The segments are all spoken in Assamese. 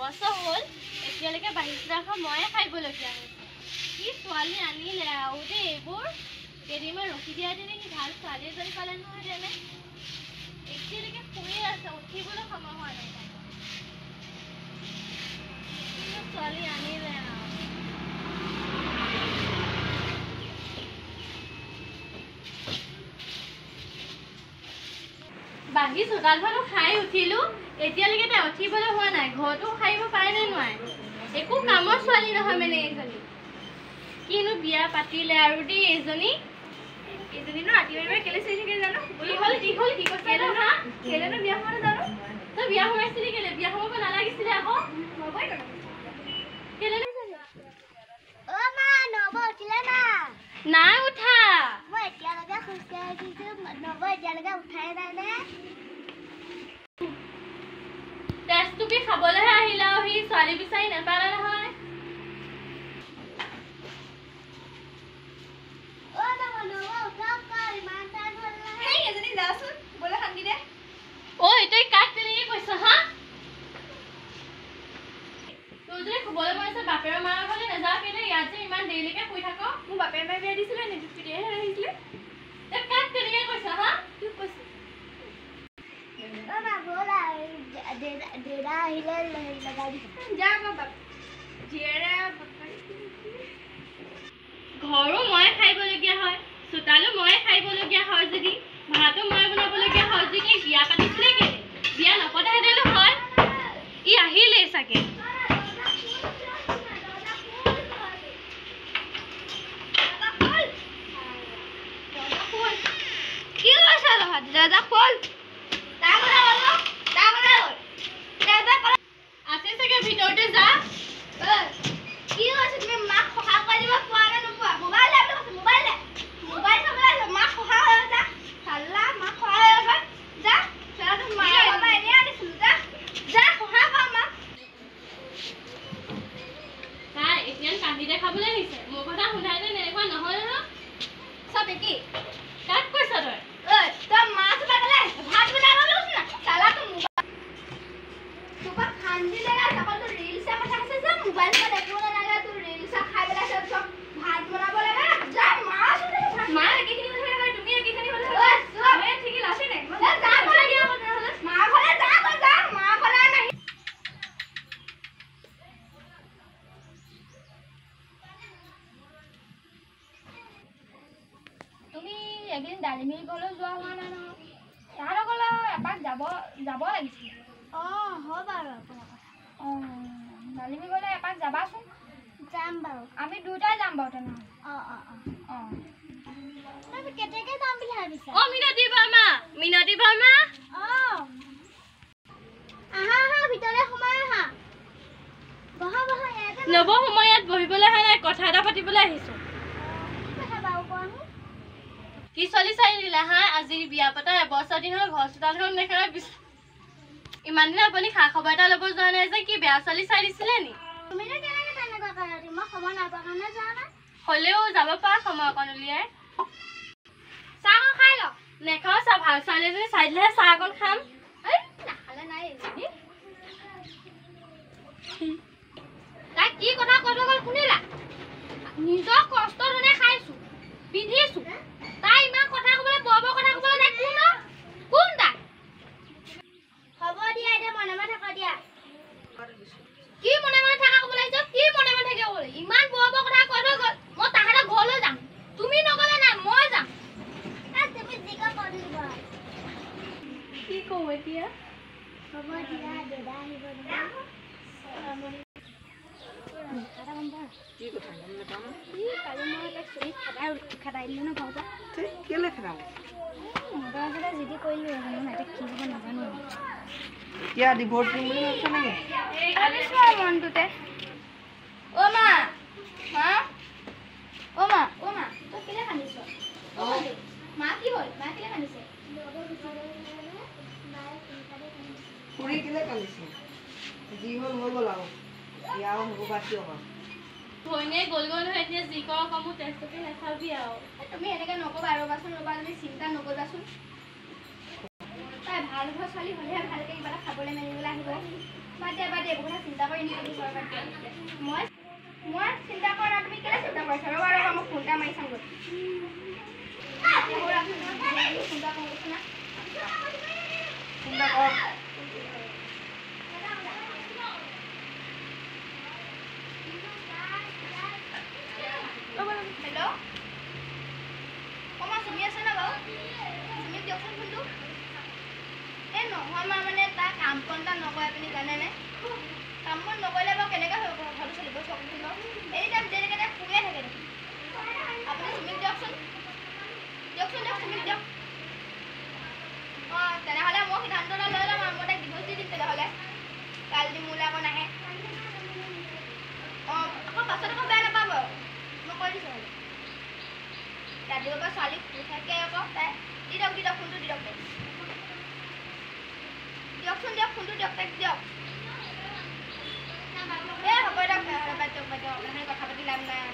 এবছৰ হ'ল এতিয়ালৈকে বাঢ়ি চুৰা ময়ে খাইবলগীয়া হৈছে কি ছোৱালী আনিলে আৰু দেই এইবোৰ কেইদিনমান ৰখি দিয়া দিনে কি ভাল ছোৱালী এজনী পালে নহয় তেনে এতিয়ালৈকে শুয়ে আছে উঠিবলৈ সময় হোৱা নাই ছোৱালী আনিলে বাগি চোতালখনো খাই উঠিলো এতিয়ালৈকে তাই উঠিবলৈ হোৱা নাই ঘৰতো খাইব পাৰে নে নোৱাৰে একো কামৰ ছোৱালী নহয় মানে এইজনী কিনো বিয়া পাতিলে আৰু দেই এইজনী নো ৰাতিপুৱা কেলে চলি থাকে জানো দীঘল কি কৈছে হা কেলেনো বিয়া সোমাব জানো তই বিয়া সোমাইছিলি কেলে বিয়া সোমাব নালাগিছিলে আকৌ কেলে নাই উঠা মই এতিয়ালৈকে খোজকাঢ়ি দিছো নব এতিয়ালৈকে উঠাই নাই নে তেজটুপি খাবলৈহে আহিলা সি ছোৱালী বিচাৰি নাপালে নহয় তই কাক তেনেকে কৈছ হা তোৰ যদি শুবলৈ মন আছে বাপেৰ মাৰ ঘৰলৈ নাযাওঁ কেলে ইয়াত যে ইমান দেৰিলৈকে শুই থাক মোৰ বাপেৰ মায়ে বিয়া দিছিলে নি পিতেহে আহিছিলে তই কাক তেনেকে কৈছ হা কি কৈছ দেউতা আহিলে লগাই দিছে যা বাপ জীয়েৰে ঘৰো ময়ে খাইবলগীয়া হয় চোতালো ময়ে খাইবলগীয়া হয় যদি ভাতো ময়ে বনাবলগীয়া হয় যদি বিয়া পাতিছিলে কেলে বিয়া নপতাহেঁতেনো হয় ই আহিলেই চাগে কি কৈছা দাদা খোল আছে চাগে ভিতৰতে যা কি হৈছে তুমি মাক সহায় কৰি দিব পোৱা নে নোপোৱা মোবাইল চাবলৈ মাক সহায় হৈ যা চাল্লা মাক সহায় হৈ যা চলাটো মায়ে বাবা এনেই আনিছিলো যা সহায় কৰ মাক তাই এতিয়া কান্দি দেখাবলৈ আহিছে মোৰ কথা শুনাই যে এনেকুৱা নহয় নহয় চব একেই কাক কৈছ তই মাছ বাগলে ভাত বনাই লৈছ না চালাটো মোবাইল খান্দি লাগা তখন তো ৰিলছ কথা আছে যে মোবাইল পৰা দেখিব নালাগে তোৰ ৰিলছ খাই পেলাই চব ভাত বনাব লাগে যা মাছ মা একেখিনি কথা কয় তুমি একেখিনি কথা কয় চব এ ঠিকি লাছে নাই যা ঘৰে দিয়া নহলে মা ঘৰে যা মা ঘৰে নাই তুমি এদিন ডালিমিৰ ঘৰলৈ যোৱা হোৱা নাই নহয় তাৰ লগলে এপাক যাব লাগিছিল হয় বাৰু ডালিমি গ'লে এপাক যাবাচোন যাম বাৰু আমি দুটাই যাম বাৰু তেনেহ'লে কেতিয়াকে যাম বুলি ভাবিছা মিনতি বৰ্মা আহা ভিতৰলৈ সোমাই আহা বহা ইয়াতে নব সময়ত বহিবলৈ অহা নাই কথা এটা পাতিবলৈ আহিছো কি চলি চাই দিলা হা আজি বিয়া পতা এবছৰ দিন হ'ল ঘৰ চোতালখন নেখেলা ইমান দিন আপুনি খা খবৰ এটা ল'ব যোৱা নাই যে কি বেয়া চলি চাই দিছিলে নি হ'লেও যাব পাৰা সময় অকণ উলিয়াই চাহ খাই ল নেখাওঁ চাহ ভাল ছোৱালী এজনী চাই দিলেহে চাহ অকণ খাম নাখালে নাই তাই কি কথা কৈ গ'ল শুনিলা নিজৰ কষ্ট ধৰণে খাইছো পিন্ধিছো তাই ইমান কথা ক'বলৈ বৰ কথা ক'বলৈ নাই কোন তাই হ'ব দিয়া এতিয়া মনে মনে থাকা দিয়া কি মনে মনে থাকা ক'বলৈ আহিছ কি মনে মনে থাকিব ক'বলৈ ইমান বৰ কথা কৈ থৈ গ'ল মই তাহাঁতৰ ঘৰলৈ যাম তুমি নগ'লে নাই মই যাম তুমি জিকা কৰি দিবা কি কওঁ এতিয়া হ'ব দিয়া দেউতা আহিব কি কথা কালি মই তাক চুৰি খেদাই দিলোঁ ন ঘৰৰ পৰা কেলে খেদাব মতা যিটি কৰিলোঁ জানো এতিয়া কি হ'ব নাজানো এতিয়া ডিভোৰ্চ দিম বুলি ভাবিছ নেকি ভাবিছোঁ আৰু মনটোতে মা তই কেলে কান্দিছ মা কি হ'ল মা কেলে কান্দিছে খুৰী কেলে কান্দিছে যি হ'ল হৈ গ'ল আৰু ইয়াও হ'ব বাদ দিয়ক আৰু ভৈনে গ'ল নহয় এতিয়া যি কৰ কামো তেজটোকে নাখাবি আৰু তুমি এনেকৈ নক'বা ৰ'বাচোন তুমি চিন্তা নকৰিবাচোন তাই তাই ভাল ঘৰ ছোৱালী হ'লেহে ভালকৈ কিবা এটা খাবলৈ মেলিবলৈ আহিব। বাদ দিয়া এইবোৰ কথা চিন্তা কৰি নিদিবি। মই চিন্তা কৰা তুমি কেলৈ চিন্তা কৰিছা? ৰ'বা মই ফোন এটা মাৰি চামগৈ। চিন্তা কৰিছো না চিন্তা কৰ। হেল্ল' অমা চুমি আছে না বাৰু? চুমিক দিয়কচোন ফোনটো। এই নহয় মা মানে তাৰ কাম বন এটা নকৰে আপুনি জানেনে? কাম বন নকৰিলে বাৰু কেনেকৈ হৈ ঘৰটো চলিব চকচোন বাৰু? এই টাইম যেনেকৈ তাই শুয়ে থাকে দেখোন। আপুনি চুমিক দিয়কচোন চুমিক দিয়ক। অঁ তেনেহ'লে মই সিদ্ধান্ত এটা লৈ ল'ম আৰু মই তাইক ডিভ'ৰ্চ দি দিম তেনেহ'লে। কালি যদি মোলৈ আকৌ নাহে। অঁ আকৌ পাছত আকৌ বেয়া নাপাব মই কৈ দিছোঁ হ'লে। ৰাতিপুৱাৰ পৰা ছোৱালীক থাকে আকৌ তাই দি দিয়ক ফোনটো দি দিয়ক তাইক। দিয়কচোন ফোনটো দিয়ক তাইক দিয়ক। এই হ'ব দিয়ক বাদ দিয়ক আপোনাৰ কথা পাতি লাভ নাই।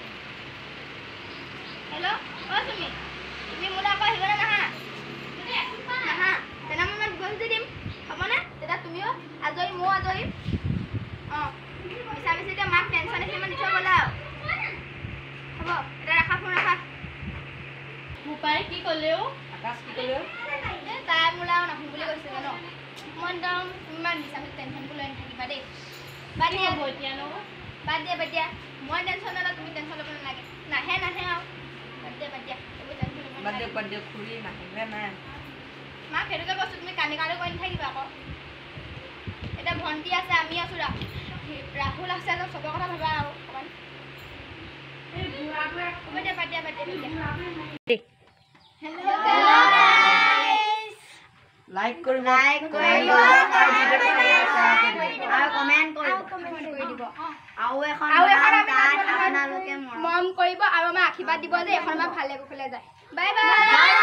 হেল্ল' অঁ চুমি তুমি মোলৈ আকৌ আহিবলৈ নাহা? তেনেহ'লে মই ডিভ'ৰ্চ দি দিম হ'বনে? তেতিয়া তুমিও আজৰি ময়ো আজৰি। অঁ মিছা মিছিকৈ মাক টেনশ্যন এখিনিমান দি থৈ গ'লা আৰু হ'ব। এতিয়া ৰাখা ফোন ৰাখা। বোপাই কি ক'লেও আকাশ কি ক'লেও তাই মোলৈ আৰু নাহো বুলি কৈছে জানো? মই একদম ইমান মিছা মিছি টেনশ্যনবোৰ লৈ নাথাকিবা দেই। বাদ দিয়া হ'ব এতিয়া ন? বাদ দিয়া মই টেনশ্যন নলওঁ তুমি টেনশ্যন ল'ব নালাগে। নাহে আৰু বাদ দিয়া এইবোৰ টেনশ্যন ল'ব নালাগে। বাদ দিয়ক খুৰী নাহিলে নাই। মাক সেইটোকে কৈছোঁ তুমি কান্দি কৰি নাথাকিবা আকৌ। এতিয়া ভণ্টি আছে আমি আছোঁ ৰাহুল আছে চবৰ কথা ভাবা আৰু অকণমান। হ'ব দিয়া বাদ দিয়া। লাইক কৰিব আৰু কমেণ্ট কৰি দিব। আৰু এখন আপোনালোকে মৰম কৰিব আৰু আমাক আশীৰ্বাদ দিব যে এখন আমাৰ ভালে কুশলে যায়। Bye bye.